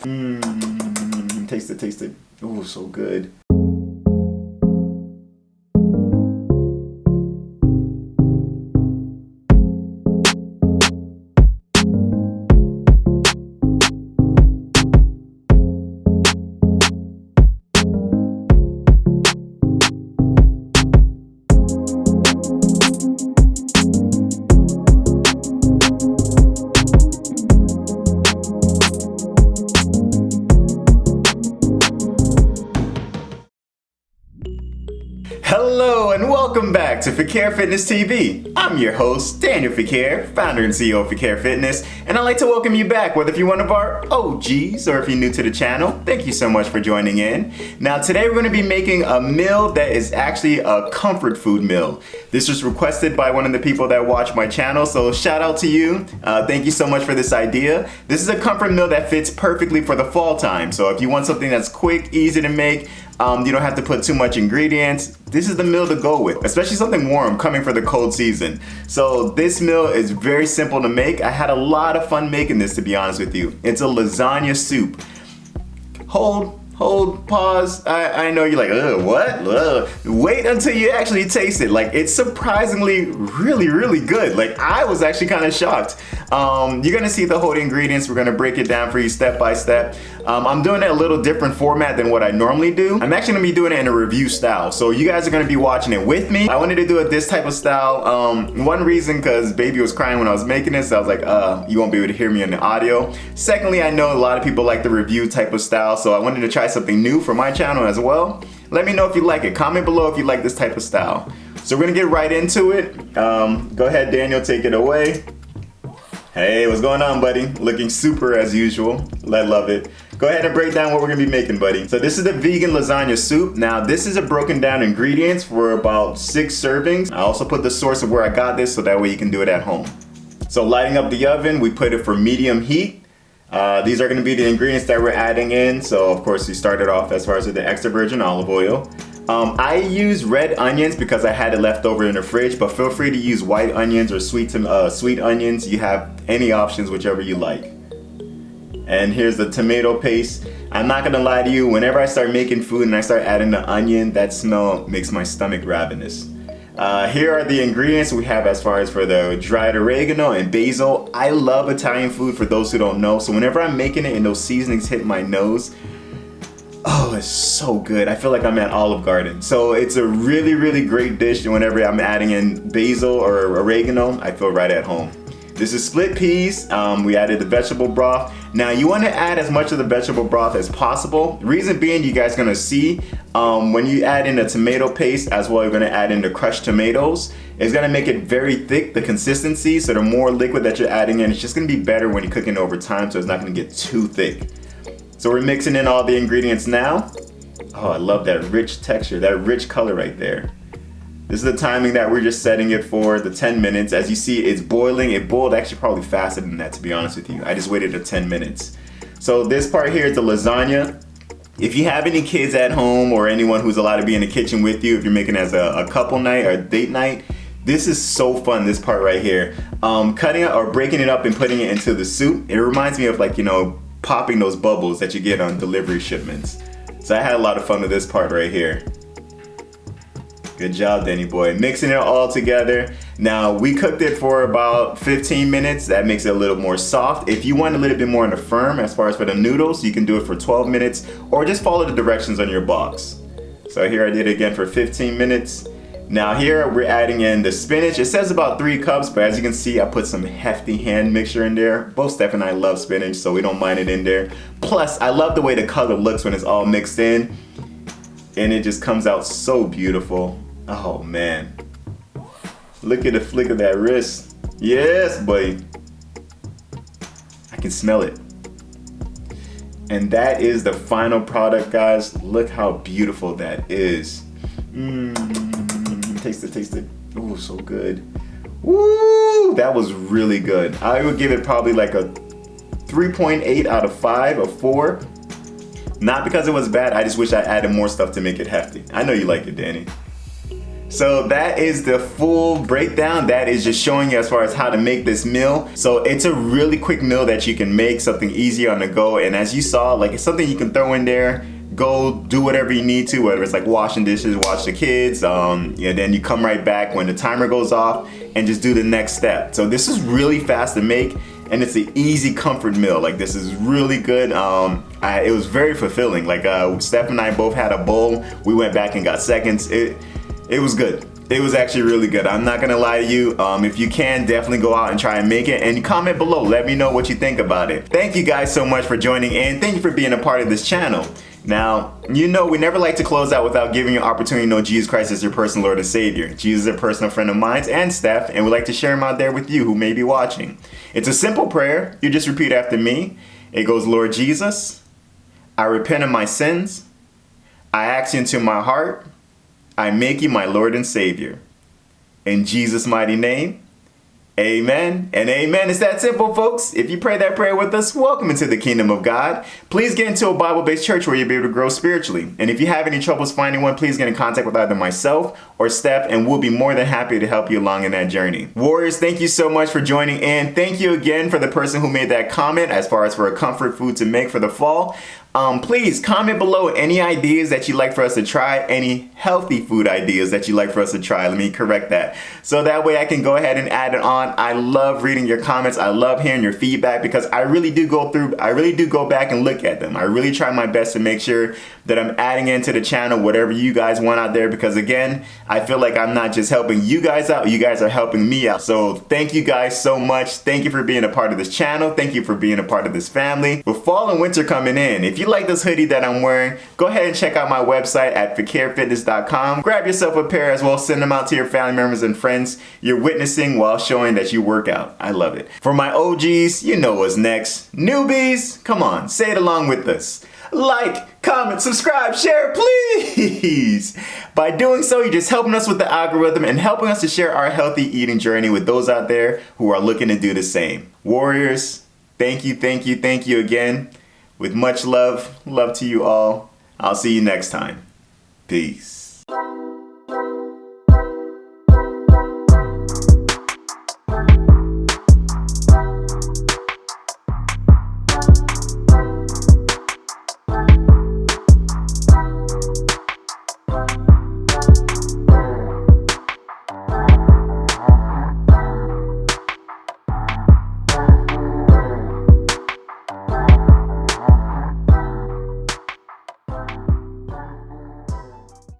Taste it, taste it. Ooh, so good. Hello and welcome back to Fequiere Fitness TV. I'm your host, Daniel Fequiere, founder and CEO of Fequiere Fitness, and I'd like to welcome you back, whether if you're one of our OGs or if you're new to the channel. Thank you so much for joining in. Now today we're going to be making a meal that is actually a comfort food meal. This was requested by one of the people that watch my channel, so shout out to you. Thank you so much for this idea. This is a comfort meal that fits perfectly for the fall time, so if you want something that's quick, easy to make, you don't have to put too much ingredients, this is the meal to go with, especially something warm coming for the cold season. So this meal is very simple to make. I had a lot of fun making this, to be honest with you. It's a lasagna soup. Hold, pause. I know you're like, what? Ugh. Wait until you actually taste it. Like, it's surprisingly really good. Like, I was actually kind of shocked. You're gonna see the whole ingredients. We're gonna break it down for you step by step. I'm doing it a little different format than what I normally do. I'm actually gonna be doing it in a review style. So you guys are gonna be watching it with me. I wanted to do it this type of style. One reason, because baby was crying when I was making this. So I was like, you won't be able to hear me in the audio. Secondly, I know a lot of people like the review type of style. So I wanted to try something new for my channel as well. Let me know if you like it. Comment below if you like this type of style. So we're gonna get right into it. Go ahead, Daniel, take it away. Hey, what's going on, buddy? Looking super as usual. I love it. Go ahead and break down what we're gonna be making, buddy. So this is the vegan lasagna soup. Now, this is a broken down ingredients for about 6 servings. I also put the source of where I got this so that way you can do it at home. So lighting up the oven, we put it for medium heat. These are gonna be the ingredients that we're adding in. So of course, we started off as far as with the extra virgin olive oil. I use red onions because I had it left over in the fridge, but feel free to use white onions or sweet onions. You have any options, whichever you like. And here's the tomato paste. I'm not gonna lie to you, whenever I start making food and I start adding the onion, that smell makes my stomach ravenous. Here are the ingredients we have as far as for the dried oregano and basil. I love Italian food, for those who don't know, so whenever I'm making it and those seasonings hit my nose, oh, it's so good. I feel like I'm at Olive Garden. So it's a really great dish, and whenever I'm adding in basil or oregano, I feel right at home. This is split peas. We added the vegetable broth. Now you want to add as much of the vegetable broth as possible. Reason being, you guys gonna see when you add in the tomato paste as well, you're gonna add in the crushed tomatoes. It's gonna make it very thick, the consistency. So the more liquid that you're adding in, it's just gonna be better when you're cooking over time. So it's not gonna get too thick. So we're mixing in all the ingredients now. Oh, I love that rich texture, that rich color right there. This is the timing that we're just setting it for, the 10 minutes. As you see, it's boiling. It boiled actually probably faster than that, to be honest with you. I just waited the 10 minutes. So this part here is the lasagna. If you have any kids at home or anyone who's allowed to be in the kitchen with you, if you're making it as a couple night or date night, this is so fun, this part right here. Cutting it or breaking it up and putting it into the soup, it reminds me of, like, you know, popping those bubbles that you get on delivery shipments. So I had a lot of fun with this part right here. Good job, Danny boy. Mixing it all together. Now, we cooked it for about 15 minutes. That makes it a little more soft. If you want a little bit more in the firm, as far as for the noodles, you can do it for 12 minutes or just follow the directions on your box. So here I did it again for 15 minutes. Now here we're adding in the spinach. It says about 3 cups, but as you can see, I put some hefty hand mixture in there. Both Steph and I love spinach, so we don't mind it in there. Plus, I love the way the color looks when it's all mixed in. And it just comes out so beautiful. Oh man. Look at the flick of that wrist. Yes, buddy. I can smell it. And that is the final product, guys. Look how beautiful that is. Taste it, taste it. Oh, so good. Woo! That was really good. I would give it probably like a 3.8 out of 5 or 4. Not because it was bad, I just wish I added more stuff to make it hefty. I know you like it, Danny. So that is the full breakdown. That is just showing you as far as how to make this meal. So it's a really quick meal that you can make, something easy on the go. And as you saw, like, it's something you can throw in there, go do whatever you need to, whether it's like washing dishes, watch the kids, then you come right back when the timer goes off and just do the next step. So this is really fast to make, and it's an easy comfort meal. Like, this is really good. It was very fulfilling. Like, Steph and I both had a bowl. We went back and got seconds. It was good. It was actually really good. I'm not gonna lie to you. If you can, definitely go out and try and make it, and comment below. Let me know what you think about it. Thank you guys so much for joining in. Thank you for being a part of this channel. Now, you know we never like to close out without giving you an opportunity to know Jesus Christ as your personal Lord and Savior. Jesus is a personal friend of mine and Steph, and we'd like to share him out there with you who may be watching. It's a simple prayer. You just repeat after me. It goes, Lord Jesus, I repent of my sins. I ask you into my heart. I make you my Lord and Savior. In Jesus' mighty name, amen and amen. It's that simple, folks. If you pray that prayer with us, welcome into the kingdom of God. Please get into a Bible-based church where you'll be able to grow spiritually. And if you have any troubles finding one, please get in contact with either myself or Steph, and we'll be more than happy to help you along in that journey. Warriors, thank you so much for joining in. Thank you again for the person who made that comment as far as for a comfort food to make for the fall. Please comment below any ideas that you'd like for us to try, any healthy food ideas that you'd like for us to try. Let me correct that. So that way I can go ahead and add it on. I love reading your comments. I love hearing your feedback because I really do go back and look at them. I really try my best to make sure that I'm adding into the channel whatever you guys want out there, because again, I feel like I'm not just helping you guys out, you guys are helping me out. So thank you guys so much. Thank you for being a part of this channel. Thank you for being a part of this family. With fall and winter coming in, if you like this hoodie that I'm wearing, go ahead and check out my website at fequierefitness.com. Grab yourself a pair as well, send them out to your family members and friends you're witnessing while showing that you work out. I love it. For my OGs, you know what's next. Newbies, come on, say it along with us. Like, comment, subscribe, share, please. By doing so, you're just helping us with the algorithm and helping us to share our healthy eating journey with those out there who are looking to do the same. Warriors, thank you again. With much love to you all. I'll see you next time. Peace.